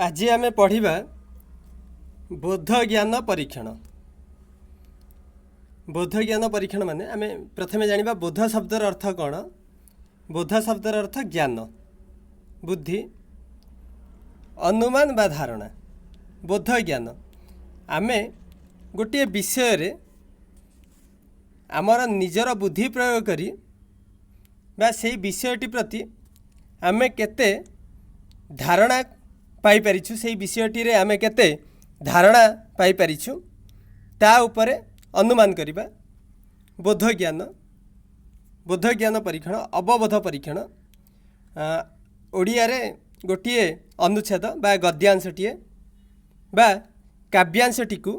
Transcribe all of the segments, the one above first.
आज आम पढ़ा बोध ज्ञान परीक्षण। बोध ज्ञान परीक्षण माने आम प्रथमे जानिबा बोध शब्दर अर्थ कौन। बोध शब्दर अर्थ ज्ञान, बुद्धि, अनुमान बा धारणा। बोध ज्ञान आम गोटे विषय रे आमर निजर बुद्धि प्रयोग करी बा से विषयटी प्रति आम केते धारणा पाई परिछु, से विषयटी रे आम केते धारणा पाई परिछु ता उपरे अनुमान करिबा बोध ज्ञान। बोध ज्ञान परीक्षण अवबोध परीक्षण ओडिया रे गोटिए अनुच्छेद बा गद्यांशटीए बा काव्यांशटी को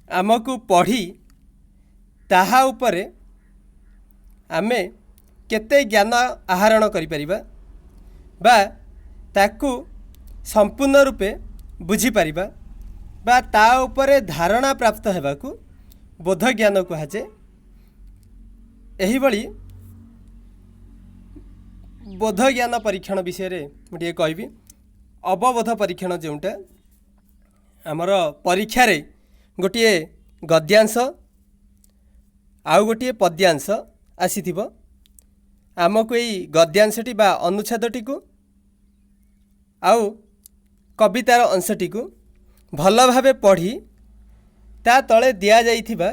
आमको पढ़ी ताहा उपरे आमे केते ज्ञान आहरण करि परिबा बा ताकू संपूर्ण रूपे बुझी परिबा बा ता उपरे धारणा प्राप्त हेबाकू बोध ज्ञान कहुए। एही बड़ी बोध ज्ञान परीक्षण विषय रे मुझे कहबी। अवबोध परीक्षण जोटा आमर परीक्षा रे गोटे गद्यांश आउ गोटे पद्यांश आसीथिबो। आमको यही गद्यांशटी बा अनुच्छेदटी को आउ कवितार अंशटी को भल भावे पढ़ी ता तले दिया जाइथिबा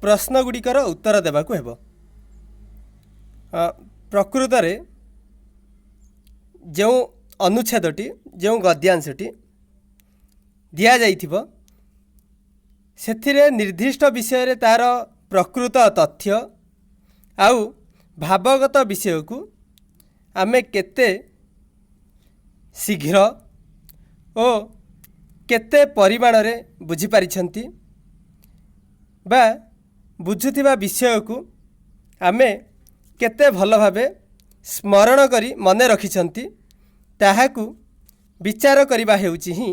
प्रश्न गुड़िकर उत्तर देबाकू हेबो। प्रकृत रे जो अनुच्छेदटी जो गद्यांशटी दिया जाइथिबो सेथिरे निर्दिष्ट विषय रे तार प्रकृत तथ्य आउ भावगत विषय को आमे केते शीघ्र ओ केते परिमाण रे बुझी पारिछंती बा बुझुथिबा विषय को आमे केते भल भावे स्मरण करी मने रखिछंती ताहाकू विचार करिबा हेउची ही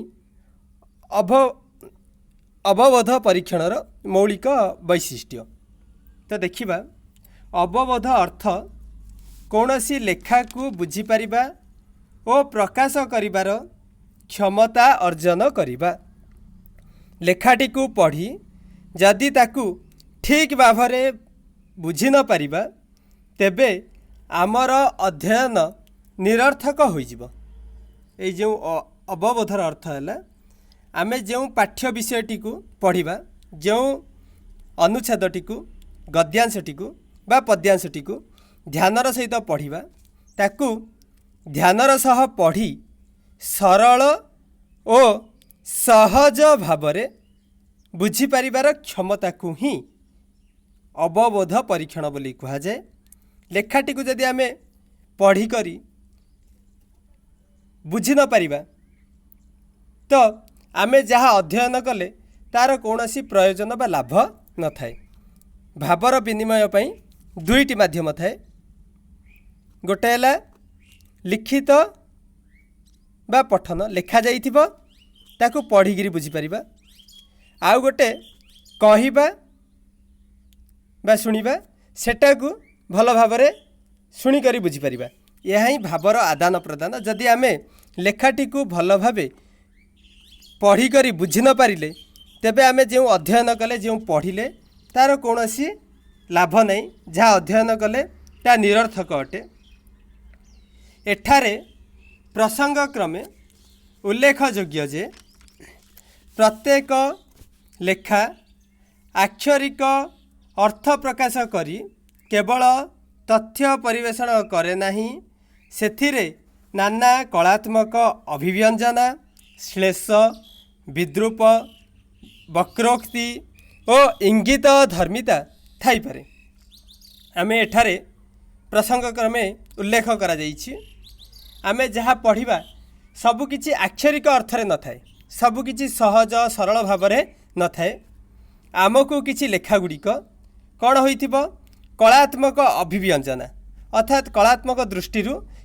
अवबोध परीक्षणर मौलिक वैशिष्ट्य। तो देखिबा अवबोध अर्थ कौनसी लेखा को बुझी पारिबा ओ प्रकाश करिबार क्षमता अर्जन करिबा। लेखाटी को पढ़ी जदि ताकू ठीक भावरे बुझी न पारिबा तेबे आमर अध्ययन निरर्थक होइजिबो। ए जो अवबोधर अर्थ है आमे जो पाठ्य विषयटी को पढ़िबा, जो अनुच्छेदटी को गद्यांशटी को बा पद्यांशटी को ध्यानर सहित पढ़िबा ताकू ध्यानर सह पढ़ी सरल ओ सहज भावरे बुझी पारिबार क्षमता को ही अवबोध परीक्षण बोली कहा जाए। लेखाटी को जदि आमे पढ़ी करी बुझी न पारिबा तो आमे जहाँ अध्ययन कले तार कौनसी प्रयोजन बा लाभ न थाए। भावर विनिमय पई दुईटी माध्यम थाए, गोटे है लिखित बा पठन लेखा जाइथिबो ताकू पढ़ी बुझी पारिबा, आउ गोटे कहिबा बा सुनिबा सेटाकू भल भावरे सुनी करी बुझी पारिबा। यह ही भावर आदान प्रदान। जदि आमे लेखाटी को भल भावे पढ़ी करी बुझी न पारिले तेबे आमे जो अध्ययन कले जो पढ़िले तार कौनसी लाभ नहीं, जहाँ अध्ययन कले ता निरर्थक अटे। एठारे प्रसंग क्रमे उल्लेखयोग्य जे प्रत्येक लेखा आक्षरिक अर्थ प्रकाश करी केवल तथ्य परिवेषण करे नाही, सेथिरे नाना कलात्मक अभिव्यंजना, श्लेष, विद्रूप, वक्रोक्ति और इंगित धर्मिता थाई पारे। आमे एठारे प्रसंग क्रमे उल्लेख करा जाइछि। आमे जहाँ पढ़िबा सबुकिछि आक्षरिक अर्थरे न थाए, सबुकिछि सहज सरल भावरे न थाए। आमको किछि लेखा गुड़िक कौन होइथिबो कलात्मक अभिव्यंजना अर्थात कलात्मक दृष्टि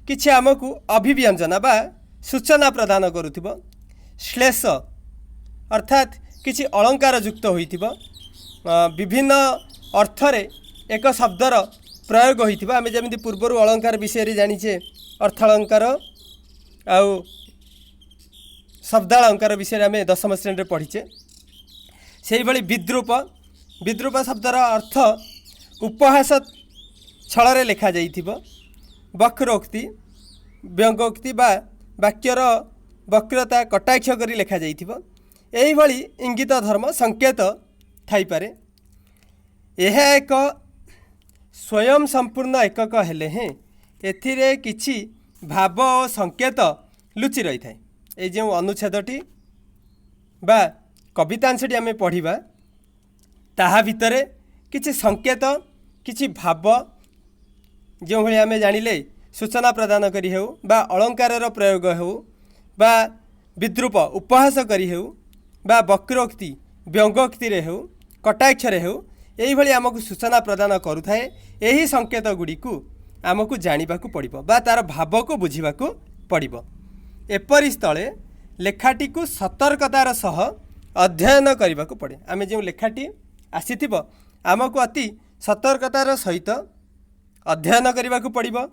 किछि आमको अभिव्यंजना बा सूचना प्रदान करुथिबो। श्लेष अर्थात किछि अलंकार युक्त होइथिबो, विभिन्न अर्थरे एक शब्दर प्रयोग होइथिबो। आमे जेमिति पूर्व। शब्दालंकार विषय आम दशम श्रेणी पढ़ीचे से भाई विद्रूप विद्रूप शब्दर अर्थ उपहास छल लिखा जाइथिबो वक्रोक्ति व्यंगोक्ति बा वाक्यर वक्रता कटाक्ष करी लिखा जाइथिबो एही भली इंगित धर्म संकेत थाइपारे। यह एक स्वयं संपूर्ण एकक हेले हैं एथिरे किछि भाव और संकेत लुचि रही थाए। ये जो अनुच्छेदटी बा कवितांशटी आम पढ़ा ताहा भितरे किछि संकेत किछि भाव जो भाई आम जानिले सूचना प्रदान करी हेउ बा अलंकार प्रयोग हेउ बा विद्रूप उपहास करी हेउ बा वक्रोक्ति व्यंगोक्ति रे हेउ कटाक्ष रे हेउ यही भली आमको सूचना प्रदान करुथाए। यही संकेत गुड़ी को आमको जानिबाकु पड़िबो बा तार भाव को बुझिबाकु पड़िबो। एपरि स्थले लेखाटी को सतर्कतार सह अध्ययन करने पड़े। आम जो लेखाटी आसीथिबो आमको अति सतर्कतार सहित अध्ययन करने को पड़िबो।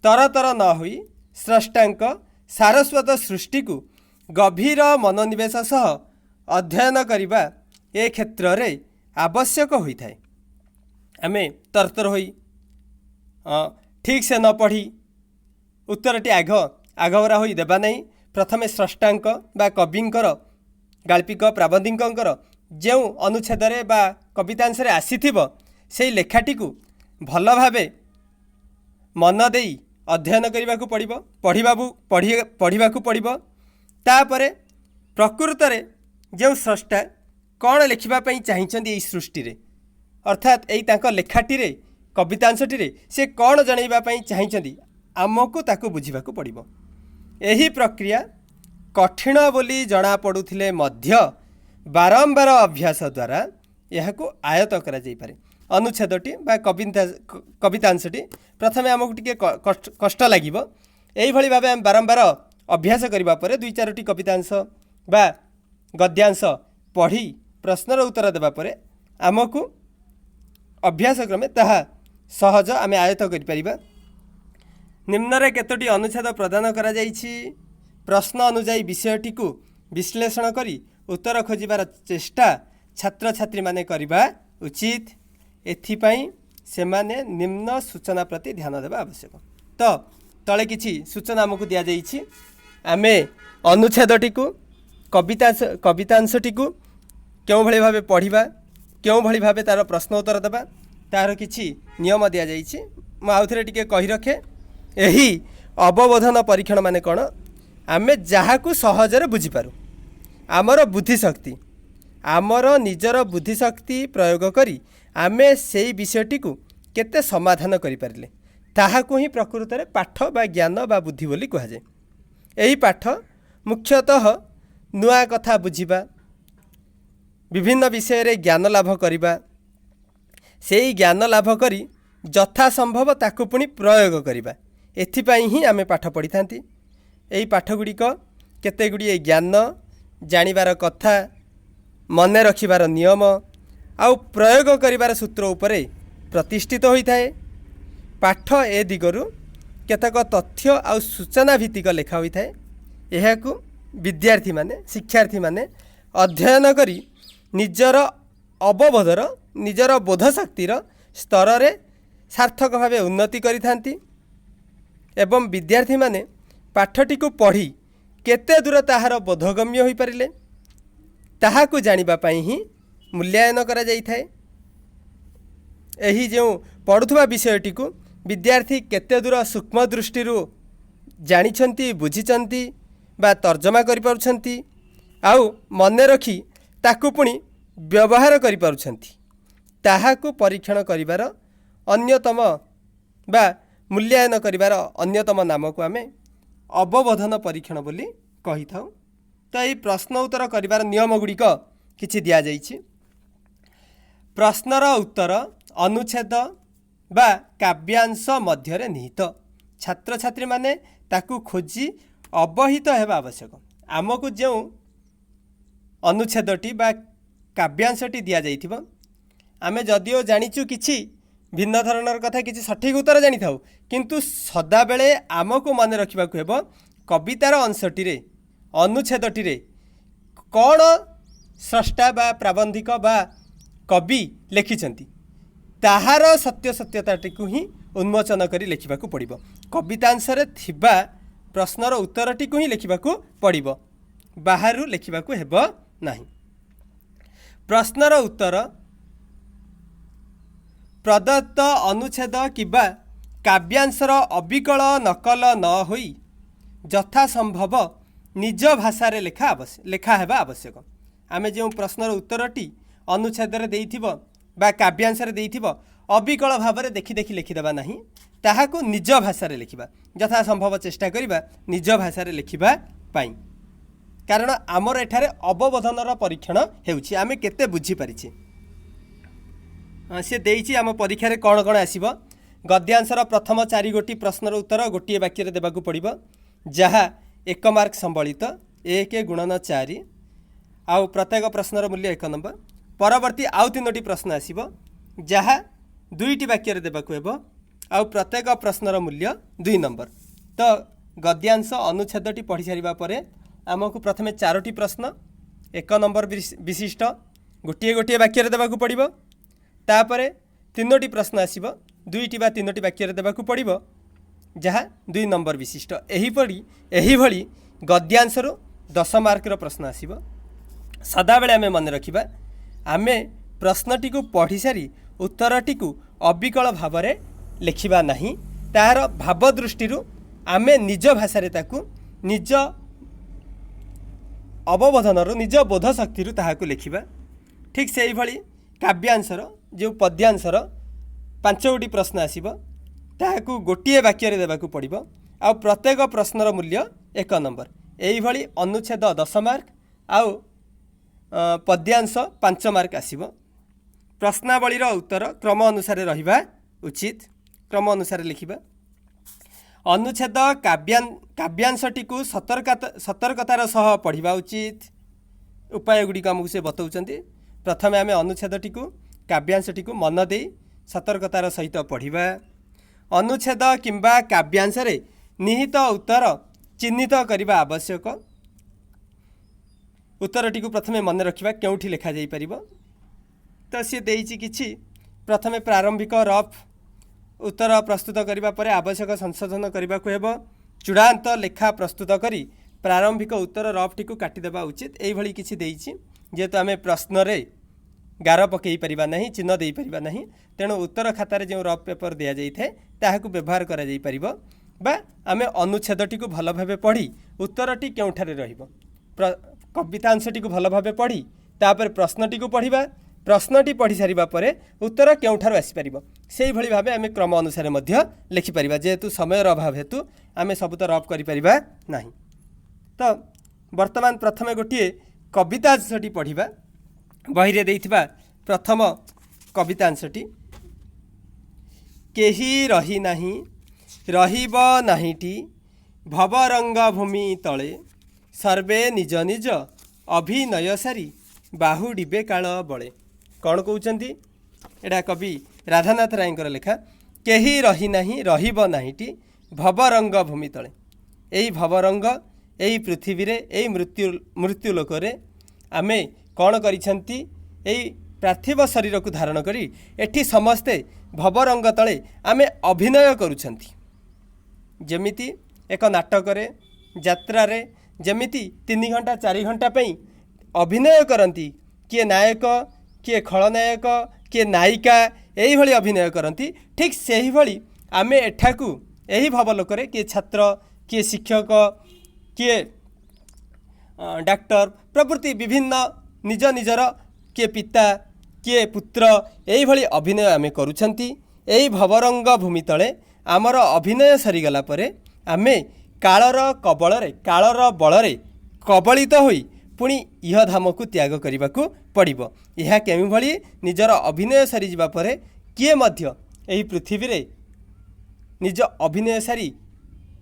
तर तर न होई स्रष्टांक सारस्वत सृष्टि को गभीर मनोनिवेश सह अध्ययन करने ए क्षेत्र रे आवश्यक होता है। आम तरतर होई ठीक से न पढ़ी उत्तरटी आगवरा होई देबा नहीं। प्रथमे स्रष्टांक बा कविंकर गाल्पिक प्राबंधिकंकर जो अनुच्छेद बा कवितांश आसीथिबो से लेखाटी को भल भावे मन देई अध्ययन करने को पड़िबो पढ़िबाकु पड़िबो। तापरे प्रकृत रे जो स्रष्टा कौन लिखिबापई चाहिछन्ती सृष्टि रे अर्थात यही तांको लेखाटी रे कवितांशटी रे से कौन जनइबापई चाहिछन्ती आमको ताकू बुझिबाकु पड़िबो। एही प्रक्रिया कठिन बोली जना पड़ुथिले मध्य बारंबार अभ्यास द्वारा यहाकू आयत करा जाई पारे। अनुच्छेदटी बा कवितांशटी प्रथमे आमको टिके कष्ट लागिबो एही भली भाबे हम बारंबार अभ्यास करिबा परे दुई चारोटी कवितांश बा गद्यांश पढ़ी प्रश्नर उत्तर देबा परे आमको अभ्यास क्रमे ताहा सहज आमे आयत करि परिबा। निम्नरे केतोटी अनुच्छेद प्रदान करा जाइछि प्रश्न अनुଯାयी विषयटी को विश्लेषण करी उत्तर खोजिबार चेष्टा छात्र छात्री माने करिबा उचित। एथिपाई सेमाने निम्न सूचना प्रति ध्यान देबा आवश्यक। तो तले किछि सूचना हमकु दिया जाइछि आमे अनुच्छेदटी को कवितांशटी को क्यों भली भावे पढ़िबा क्यों भली भावे तार प्रश्न उत्तर देबा तार किछि नियम दिया जाइछि। म आउथरे टिके कहि रखे एही अवबोधन परीक्षण माने कोन आमे जाहाकू सहजरे बुझी पारू आमर बुद्धिशक्ति आमर निजर बुद्धिशक्ति प्रयोग करी आमे सेई विषयटी को केते समाधान करि पारिले ताहाकू ही प्रकृत रे पाठ बा ज्ञान बा बुद्धि बोली कहा जाय। एही पाठ मुख्यतः नुआ कथा बुझिबा विभिन्न विषय रे ज्ञान लाभ करिबा सेई ज्ञान लाभ करी यथा संभव ताकू पुणी प्रयोग करिबा एथिपाई ही आमे पाठ पढ़ी थांती। एही पाठ गुड़िक केते गुड़िए ज्ञान जानिबार कथा मने रखिबार नियम आउ प्रयोग करिबार सूत्र उपरे प्रतिष्ठित होता है। पाठ ए दिगरु केतक तथ्य आउ सूचना भित्तिक लेखा होता है। एहाकू विद्यार्थी माने शिक्षार्थी माने अध्ययन करी निजर अवबोधर निजर बोधशक्तिर स्तर रे सार्थक भावे उन्नति करिथांती एवं विद्यार्थी माने पाठटी को पढ़ी केते दूर ताहार बोधगम्य होई परिले ताहाकू जानिबा पई ही मूल्यांकन करा जाई थाए। एही जो पढ़ुथबा विषयटी को विद्यार्थी केते दूर सूक्ष्म दृष्टि जानिछंती बुझिछंती बा तर्जमा करि पारुछंती आउ मने रखी ताकू पुणी व्यवहार करि पारुछंती ताहाकू परीक्षण करिवार अन्यतम बा मूल्यांकन करिवार अन्यतम नाम को आमे अवबोधन परीक्षण बोली कहि थाउ। तो यही प्रश्न उत्तर करिवार नियम गुड़िक किछि दिया जाइछि। प्रश्नर उत्तर अनुच्छेद बा काव्यांश मध्य निहित छात्र छात्री माने ताकू खोजी अवहित हेबा आवश्यक। आमको जो अनुच्छेदटी बा काव्यांशटी दिया जाइथिबो आमे जदिओ जानिचु किछि भिन्न धरणर कथा किछि सठिक उत्तर जानि थाउ किंतु सदा बेले आमको मन रखिबाकू हेबो कवितार अंशटी रे अनुच्छेदटी कौन स्रष्टा बा प्राबंधिक बा कवि लिखिछंती ताहार सत्यताटी को ही उन्मोचन करी लिखिबाकू पड़िबो। कवितांशरे थिबा प्रश्नर उत्तरटी को ही लिखिबाकू पड़िबो, बाहरु लिखिबाकू हेबो नाही। प्रश्नर उत्तर प्रदत्त अनुच्छेद किबा काव्यांशर अविकल नकल न होई यथा संभव निज भाषा लेखा हेबा आवश्यक। आमे जो प्रश्नर उत्तरटी अनुच्छेद देइथिबो बा काव्यांश देइथिबो अविकल भाव में देखि देखि लिखिदेबा नहीं, ताहाकू निज भाषा लिखिबा यथा संभव चेष्टा करिबा निज भाषा लिखिबा पाई। कारण आमर एठारे अवबोधनर परीक्षण हेउछि आमे केते बुझी परिछि। से देइछि आम परीक्षा कौन कौन आसीबो। गद्यांशर प्रथम 4 गोटी प्रश्नर उत्तर गोटे वाक्य देबाकू पड़िबो, जहा 1 मार्क संबलित 1 गुणन 4 आउ प्रत्येक प्रश्नर मूल्य 1 नंबर। परवर्ती आउ 3टी प्रश्न आसीबो, जहा 2टी वाक्य देबाकू हेबो आउ प्रत्येक प्रश्नर मूल्य 2 नंबर। तो गद्यांश अनुच्छेदटी पढ़ी सारिबा परे आमको प्रथमे 4टी प्रश्न 1 नंबर विशिष्ट गोटे गोटे वाक्य देबाकू पड़िबो, तापरे 3टी प्रश्न आसीबो 2टी बा 3टी वाक्य देबाकू पड़िबो जहा 2 नंबर विशिष्ट। एही भली गद्यांशरू 10 मार्कर प्रश्न आसीबो। सदाबेले आमे मन रखिबा आमे प्रश्नटी को पढ़ी सारी उत्तरटी को अविकल भाव में लिखिबा नहीं, तार भाव दृष्टि आमे निज भाषा ताकू निज अवबोधनर निज बोध शक्ति ताहाकू लिखिबा। ठीक से ही भली काव्यांशर जो पद्यांशर 5 प्रश्न आसीबो ताहाकू गोटे वाक्य देबाकू पड़िबो आउ प्रत्येक प्रश्नर मूल्य 1 नंबर। एही भली अनुच्छेद 10 मार्क आउ पद्यांश 5 मार्क आसीबो। प्रश्नावलीर उत्तर क्रम अनुसार रहिबा उचित, क्रम अनुसार लिखिबा। अनुच्छेद काव्यांशटी को सतर्कतार सह पढ़िबा उचित। उपाय गुड़ी आमको से बताउछन्ती। प्रथमे आमे अनुच्छेदटी को काव्यांशटी को मन दे सतर्कतार सहित पढ़िबा। अनुच्छेद किंबा काव्यांश रे निहित उत्तर चिन्हित करने आवश्यक। उत्तरटी को प्रथमे मन रखिबा केउठी लिखा जाई परिबो। तो सी देइछि किछि प्रथमे प्रारंभिक रफ उत्तर प्रस्तुत करने पर आवश्यक संशोधन करने को हेबो। चूड़ांत लेखा प्रस्तुत करी प्रारंभिक उत्तर रफटी को काटिदेबा उचित। एई भली किछि देइछि जेहेतु आमे प्रश्न रे गार पकई परिबा नहीं, चिन्ह दे परिबा नहीं, तेणु उत्तर खातार जो रफ पेपर दिया जाई थे ताहाकू व्यवहार करा जाई परिबो बा आमे अनुच्छेदटी को भल भाबे पढ़ी उत्तरटी केउठारे रहिबो। कवितांशटी को भल भाबे पढ़ी तापर प्रश्नटी को पढ़िबा, प्रश्नटी पढ़ी सारिबा परे उत्तर केउठार आसी परिबो। सेही भली भाबे आमे क्रम अनुसार मध्य लिखि परिबा। जेहेतु समयर अभाव हेतु आमे सब तो रफ करि परिबा नाही। तो वर्तमान प्रथमे गोटे कवितांशटी पढ़िबा। बही रे देइथिबा प्रथम कवितांशटी केही रही नाही रहिब नाहीटी भवरंग भूमि तले सर्वे निज निज अभिनय सारी बाहुडिबे काल बळे। कौन कहउचंती एडा कवि राधानाथ रायंकर लेखा। केही रही नाही रहिब नाहीटी भवरंग भूमि तले। एई भवरंग एई पृथ्वी रे एई मृत्यु लोक रे आमे कौन करिसंती एई पार्थिव शरीर को धारण करी एठी समस्ते भवरंग तले आमे अभिनय करुछंती। जेमिति एक नाटक रे यात्रा रे जेमिति 3 घंटा 4 घंटा पई अभिनय करती, किए नायक किए खलनायक किए नायिका यही भली अभिनय करती। ठीक से ही भली आमे एठाकू यही भवलोक रे किए छात्र किए शिक्षक किए डाक्टर प्रभृति विभिन्न निज निजर किए पिता किए पुत्र यही भली अभिनय आमे करुछंती। यही भवरंग भूमि तले आमर अभिनय सरीगला परे आमे कालर कबल कालर बल कबलित होई पुणी इह धाम को त्याग करने को पड़ो। यह केमी भली निजर अभिनय सारी जावा परे किए मध्य एही पृथ्वी रे निज अभिनय सारी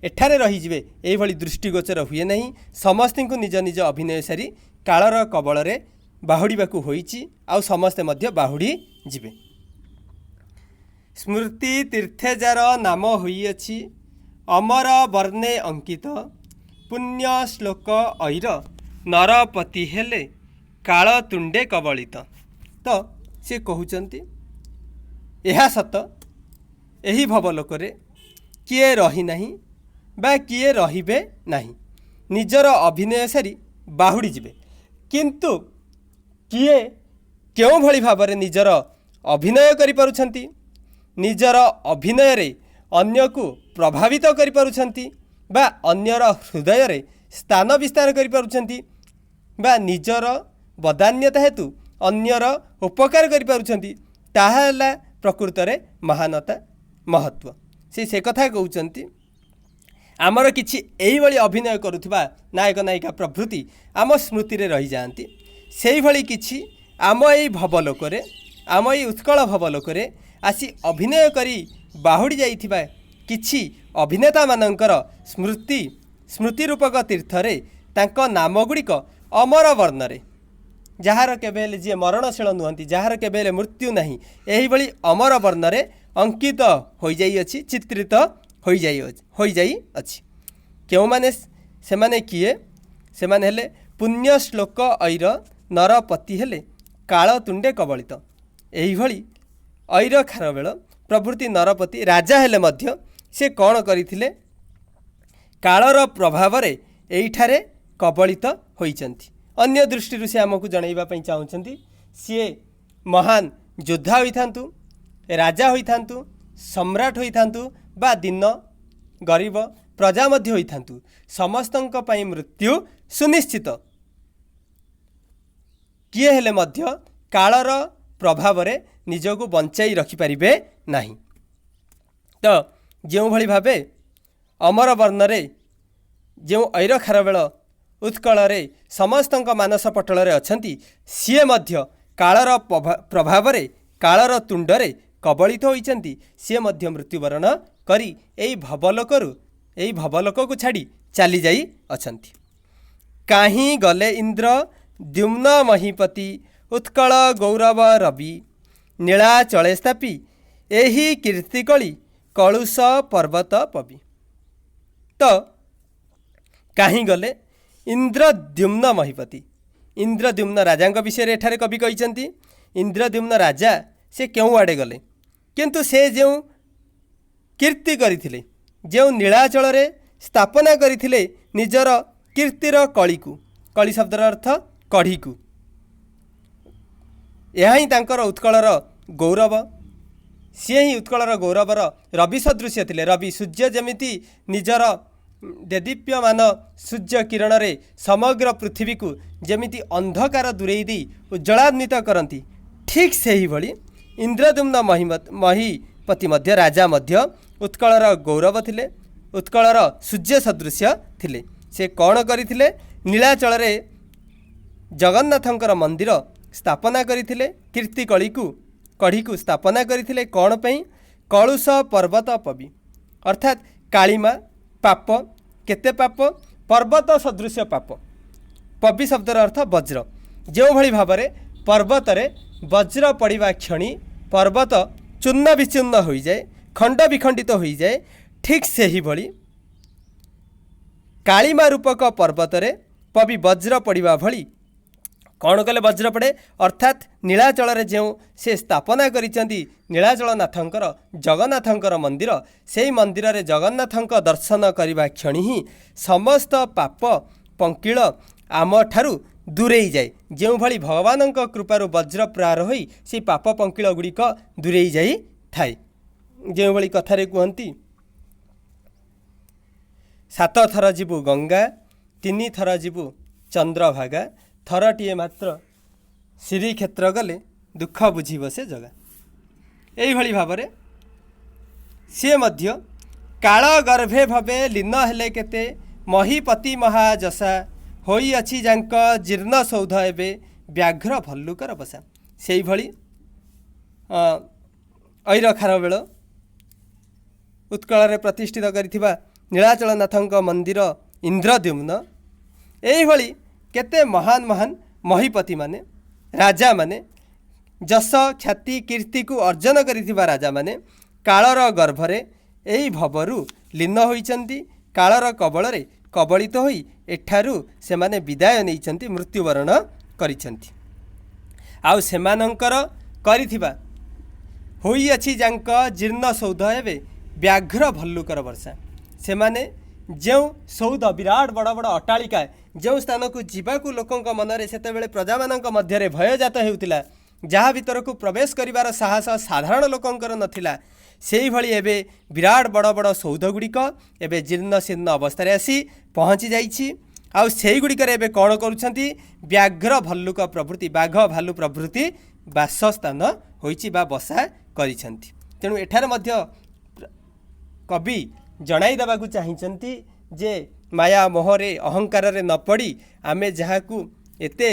एठारे रहीजिबे एही भली दृष्टिगोचर हुए नहीं। समस्त को निज निज अभिनय सारी कालर कबल रे बाहुड़ीबाकू होईची आउ समस्ते मध्य बाहुड़ी जिबे। स्मृति तीर्थेजार नाम होइअछि अमर वर्णे अंकित पुण्य श्लोक ऐर नरपति हेले काल तुंडे कबलित। तो से कहते यह सत यही भवलोक किए रही नहीं बा किए रहिबे नहीं, निजर अभिनय सारी बाहुड़ी जिबे, किंतु किए केउं भली भाବରେ निजर अभिनय करि पारुछंती, निजर अभिनय रे अन्य को प्रभावित करि पारुछंती बा अन्यर हृदय रे स्थान विस्तार करि पारुछंती बा निजर बदान्यता हेतु अन्यर उपकार करि पारुछंती, ताहा ହେଲା प्रकृत रे महानता महत्व। से कथा कहउछंती आमर किछि एही भली अभिनय करुथबा नायक नायिका प्रभृति आम स्मृति रे रही जाती, सेही भली किछि आम एही भवलोक रे आम एही उत्कल भवलोक रे आसी अभिनय करी बाहुड़ी जाइथिबा किछि अभिनेता मानकर स्मृति रूपक तीर्थ रे तांको नाम गुड़िक अमर वर्ण रे, जार केबेले जी मरणशील नुहंती, जार केबेले मृत्यु नहीं, एही भली अमर वर्ण रे अंकित हो जाई अछि, चित्रित हो जाई अछि। केउ माने से माने किए, से माने हेले पुण्य श्लोक ऐर नरपति हेले काल तुंडे कबलित। एही भली ऐर खारवेल प्रभृति नरपति राजा हेले मध्य से कौन करथिले, कालर प्रभाव रे एइठारे कबलित होइचंती। अन्य दृष्टि से आमको जनइबा पई चाहुचंती सी महान योद्धा होइथांतु, राजा होइथांतु, सम्राट होइथांतु बा दिन गरीब प्रजा मध्य होइथांतु, समस्तंक पई मृत्यु सुनिश्चित। किए हेले मध्य कालर प्रभाव रे निजको बंचाई रखि परिबे नाही। तो जो भली भावे अमर वर्ण रे जो ऐर खारवेल उत्कल रे समस्तंक मानस पटल रे अछंती, सीए मध्य कालर प्रभाव रे कालर तुंड रे कबलित होइचंती, सी मध्य मृत्युवरण करी एई भवलोक को छाड़ी चली जाई अछंती। काहीं गले इंद्र द्युम्न महीपति उत्कल गौरव रवि नीलाचले स्थापी एही कीर्तिकली कलुष पर्वत पवि। तो काहीं गले इंद्रद्युम्न महीपति, इंद्रद्युम्न राजा विषय रे एठारे कवि कहिसंती, इंद्रद्युम्न राजा से केउ आड़े गले, किंतु से जो कीर्ति करथिले, जो नीलाचल रे स्थापना करथिले निजर कीर्तिर कली को, कली शब्दर अर्थ कढ़ी को, यह ही तांकर उत्कलर गौरव, सी ही उत्कलर गौरवर रवि सदृश थिले। रवि सूर्य जमिति निजर देदीप्यमान सूर्य किरण रे समग्र पृथ्वी को जमिति अंधकार दूरेई दी उज्जलान्वित करती, ठीक से ही भली इंद्रद्युम्न महीपति मध्य राजा मध्य उत्कलर गौरव थिले, उत्कलर सूर्य सदृश थिले। से कौन करथिले, नीलाचल रे जगन्नाथंकर मंदिर स्थापना करथिले, कीर्ति कढ़ी को स्थापना करथिले। कौन पई, कलुष पर्वत पवि, अर्थात कालीमा पाप, केते पाप, पर्वत सदृश पाप, पवि शब्दर अर्थ वज्र। जो भली भावरे पर्वत रे वज्र पड़िबा क्षणी पर्वत चूर्ण विचूर्ण हो जाए, खंड विखंडित हो जाए, ठीक से ही भली कालीमा रूपक पर्वत रे पवि वज्र पड़िबा भली कौन कले वज्र पड़े, अर्थात नीलाचल रे जो से स्थापना करिसेंती नीलाचलनाथंकर जगन्नाथंकर मंदिर, से मंदिर रे जगन्नाथंक दर्शन करने क्षण ही समस्त पाप पंकिल आम ठारू दूरे जाए। जो भली भगवान कृपार वज्र प्रहार होई से पाप पंकिल गुड़िक दूरे जाई थाए। जो भली कथारे कहती, 7 थर जीवु गंगा, 3 थर जीवु चंद्रभागा, थरटीए मात्र श्रीक्षेत्र गले दुख बुझीब से जगा। यही भली भावरे सी मध्य काल गर्भे भवे लीन हेले केते महीपति महाजसा होई अछि जांक जीर्ण सौध एबे व्याघ्र भल्लुकर बसा। से भली ऐर खारवेल उत्कल प्रतिष्ठित करिथिबा नीलाचलनाथंक मंदिर इंद्रद्युम्न, एही भली केते महान महान महीपति माने राजा माने जस ख्याति कीर्ति को अर्जन करिथिबा राजा माने कालर गर्भरे एही भवरु लीन होइचंती, कालर कबल रे कबलित होई एठारू सेमाने विदाय नैचंती मृत्युवरण करिसंती। आउ सेमानंकर करिथिबा होई अछि जांक जीर्ण सौध हेबे व्याघ्र भल्लुकर वर्षा। सेमाने जो सौध विराट बड़ बड़ अट्टालिका जो स्थान को जीवाकू लोकंक मनरे सेतेबेले प्रजा मानक मध्यरे भयजात हेउतिला, जहाँ भीतर को प्रवेश करिवार साहस साधारण लोकंकर नथिला, सेही भली एबे विराट बड़ बड़ सौध गुड़िक एबे जीर्ण शीर्ण अवस्था आसी पहुँची जाइछि। आउ सेही गुड़िकर एबे कौन करुछंती व्याघ्र भल्लुक प्रभृति बाघ भालु प्रभृति बासस्थान होइछि बा बसा करिछंती। तेणु एठार मध्य कवि जणाई देबाकू चाहिंचंती जे माया मोहरे अहंकार रे न पड़ी आमे जहाकू एते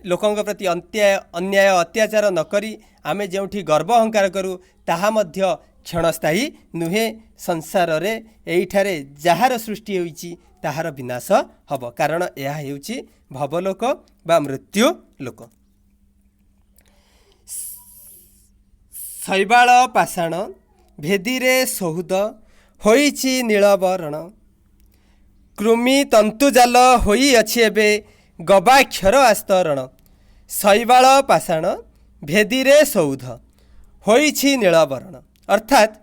लोकंक प्रति अन्याय अत्याचार न करी आमे जेउठी गर्व अहंकार करू ताहा मध्य क्षणस्थायी नुहे। संसार रे एइठारे जहार सृष्टि होइछि ताहार विनाश हब, कारण यह हेउछि भवलोक बा मृत्यु लोक। शैबाल पाषाण भेदिरे सौद होइछि नीलबरण, कृमि तंतुजाल होई अछि एबे गवाक्षर आस्तरण। शैबाल पाषाण भेदिरे सौध होइछि नीलबरण, अर्थात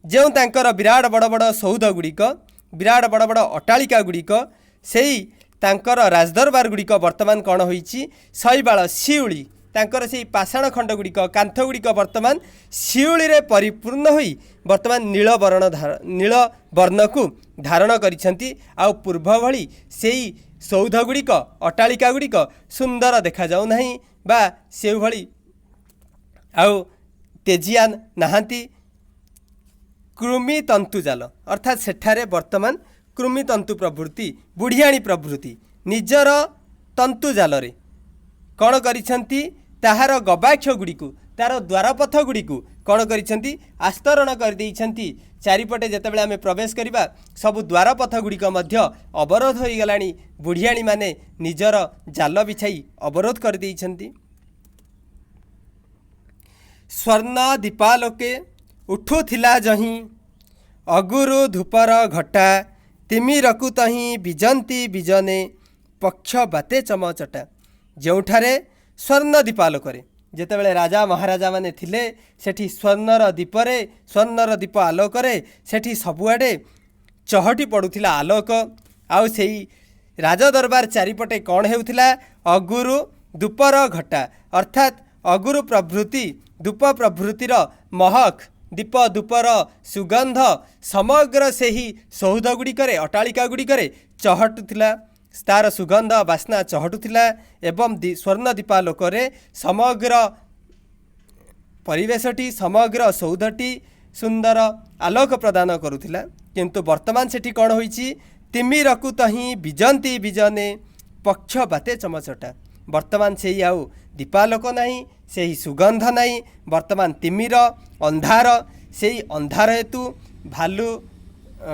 जो तांकर विराट बड़ बड़ सौध गुड़िक विराट बड़ बड़ अट्टालिका गुड़िक सेई तांकर राजदरबार गुड़िक वर्तमान कौन होइछि शैबाल शिउली तांकर सेई पाषाण खंड गुड़िक कांथ गुड़िक वर्तमान शिउली रे परिपूर्ण होई वर्तमान नील वर्ण को धारण करिसंती। आउ पूर्व भली सेई सौध गुड़िक अट्टालिका गुड़िक सुंदर देखा जाउ नाही बा से भली आउ तेजियान नाहांती। कृमि तंतुजाल अर्थात सेठारे वर्तमान कृमि तंतु प्रभृति बुढ़ियाणी प्रभृति निजर तंतुजाल रे कौन करिसंती ताहार गवाक्ष गुड़िकु तार द्वारपथ गुड़िकु कौन करिसंती आस्तरण कर देइसंती। चारिपटे जेतेबेले आमे प्रवेश करिबा सबु द्वारपथ गुड़िक मध्य अवरोध होई गलानी, बुढ़ियाणी माने निजर जाल बिछाई अवरोध कर देइसंती। स्वर्ण दीपालोके उठुथिला जहीं अगुरु धूपर घटा, तिमिरकु तहीं बिजंती बिजने पक्ष बाते चमचटा। जोठारे स्वर्ण दीपालोकरे जेतेबेले राजा महाराजा माने थिले सेठी स्वर्णर दीपरे स्वर्णर दीप आलोकरे सेठी सबुआडे चहटी पड़ुथिला आलोक। आउ सेई राजदरबार चारिपटे कौन हेउथिला अगुरु धूपर घटा, अर्थात अगुरु प्रभृति धूप प्रभृतिर महक दीप धूपर सुगंध समग्र सेही सौध गुड़िकरे अट्टालिका गुड़िकरे चहटुथिला, तार सुगंध बास्ना चहटुथिला एवं स्वर्ण दीपालोकरे समग्र परिवेशटी समग्र सौधटी सुंदर आलोक प्रदान करुथिला। किंतु वर्तमान सेठी कौन होइछि तिमिरकु तहीं बिजंती बिजने पक्ष बाते चमचटा। वर्तमान सेही आउ दीपालोक नाही, सेही सुगंध नाही, वर्तमान तिमिर अंधार। सेही अंधार हेतु भालु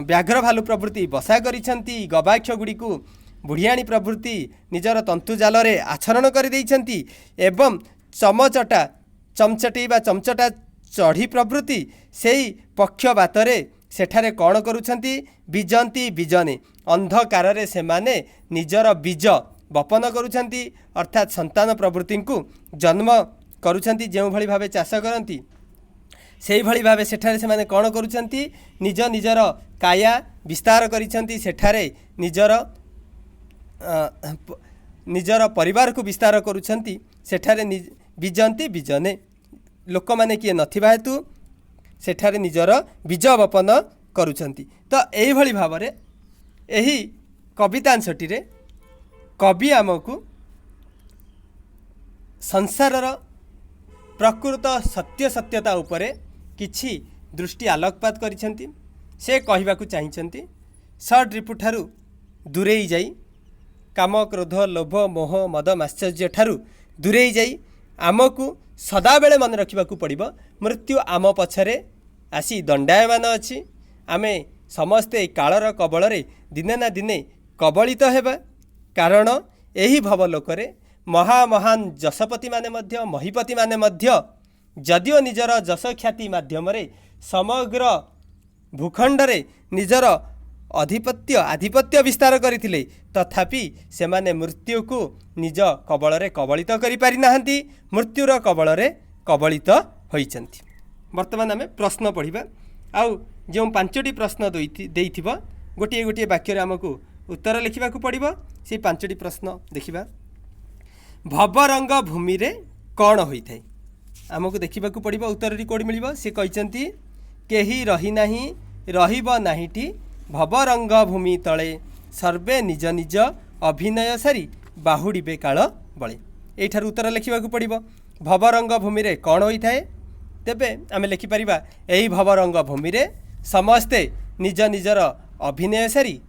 व्याघ्र भालु प्रभृति बसा करिसंती। गवाक्ष गुड़िकु बुढ़ियाणी प्रभृति निजर तंतुजाल रे आचरण कर देइसंती एवं चमचटा चमचटी बा चमचटा चढ़ी प्रभृति सेही पक्ष बातरे सेठारे कौन करुछंती बिजंती बिजने अंधकार रे सेमाने निजर बीज बपन करुछंती, अर्थात संतान प्रवृत्ति को जन्म करुछंती। जो भली भावे चाष करती से भली भावे सेठारे से माने कौन करुछंती निज निजर काया विस्तार करिछंती, सेठारे निजर परिवार को विस्तार करुछंती। सेठारे बिजंती बिजने लोक माने किए नथिबा हेतु सेठारे निजर बीज बपन करुछंती। तो एही भली भावरे एही कवितांशटी रे कवि आमको संसारर प्रकृत सत्य सत्यता उपरे किछि दृष्टि आलोकपात करिसेंती। से कहिबाकू चाहिंचंती षड रिपुठारु दूरेई जाई काम क्रोध लोभ मोह मद माश्चर्य ठारू दूरेई जाई आमको सदाबेले मन रखिबाकू पड़िबो मृत्यु आम पछरे आसी दंडायमान अछि। आमे समस्ते कालर कबଳରେ दिने ना दिने कबलित हेबा, कारण एही भवलोकरे महामहान जशपति माने मध्य महीपति माने मध्य जदिओ निजर जश ख्याति माध्यम समग्र भूखंड रे निजर आधिपत्य विस्तार करथिले तथापि सेमाने मृत्यु को निज कबल कबलित करि पारि नाहंती मृत्युर कबल कबलित होइचंती। वर्तमान आम प्रश्न पढ़ा आउ जो 5टी प्रश्न देइथिबो गोटे गोटे वाक्य आमको उत्तर लिखा पड़ो से 5टी प्रश्न देखा। भवरंग भूमि रे कौन होता है आमको देखा पड़ो उत्तर कौट मिल सी कहते केही रही नाही रहिब नाहीटी भवरंग भूमि तले सर्वे निज निज अभिनय सारी बाहुड़े काल बले यठार उत्तर लिखा पड़ो भवरंग भूमि रे कौन होता है तेबे आम लिखिपर यही भवरंग भूमि रे समस्ते निज निजर अभिनय सारी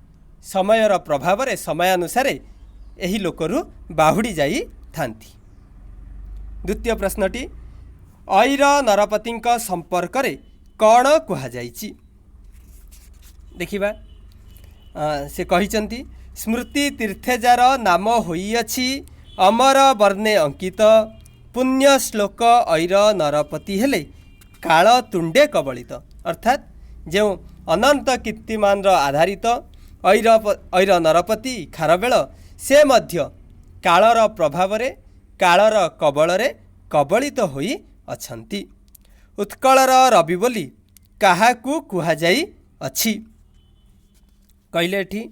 समयर प्रभाव रे समयानुसार यही लोकरू बाहुड़ी जाई थांती। द्वितीय प्रश्नटी ऐर नरपति संपर्क रे कौन कह जाइछि देखिबा से कहिचंती स्मृति तीर्थेजार नाम होइअछि अमर वर्णे अंकित पुण्य श्लोक ऐर नरपति हेले काल तुंडे कबलित अर्थात जो अनंत कीर्तिमान आधारित ऐर नरपति खारबेल से मध्य कालर प्रभाव रे कालर कबल रे कबलित होई अछंती। उत्कलर रवि बोली काहाकू कुहा जाई अछि कहले एठी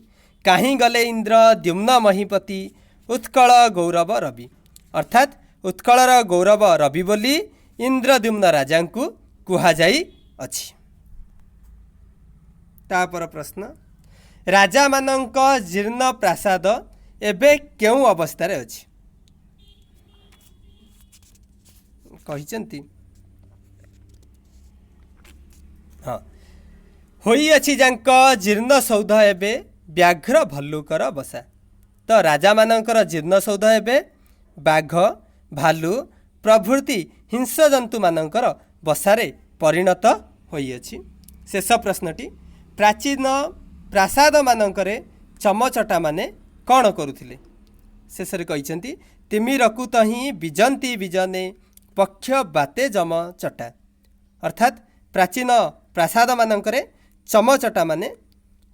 काहीं गले इंद्र द्युम्न महीपति उत्कल गौरव रवि अर्थात उत्कलर गौरव रवि बोली इंद्रद्युम्न राजा को कुहा जाई अछि। तापर प्रश्न राजा मानक जीर्ण प्रासाद एबे केउ अवस्था रे अछि कहिचंती हाँ होई अछि जांक जीर्ण सौध एबे व्याघ्र भल्लुकर बसा तो राजा मानकर जीर्ण सौध एबे बाघ भालू प्रभृति हिंस जंतु मानकर बसारे परिणत होई अछि। शेष प्रश्नटी प्राचीन प्रासाद मानकरे चमचटा माने कौन करुथिले शेष रे कहिचंती तिमिरकु तही बिजंती बिजने पक्ष बाते जम चटा अर्थात प्राचीन प्रासाद मानकरे चमचटा माने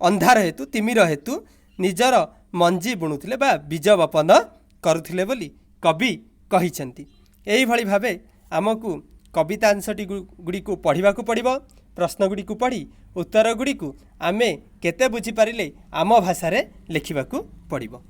अंधार हेतु तिमिर हेतु निजर मंजी बुणुथिले बा बीज बपन करुथिले बोली कवि कहिचंती। एही भली भाबे आमकु कवितांशटी गुड़ी को पढ़ा पड़ो प्रश्न गुड़ी को पढ़ी उत्तर गुड़ी को आमे केते बुझी पारिले आम भाषा रे लिखिबा को पड़िबो।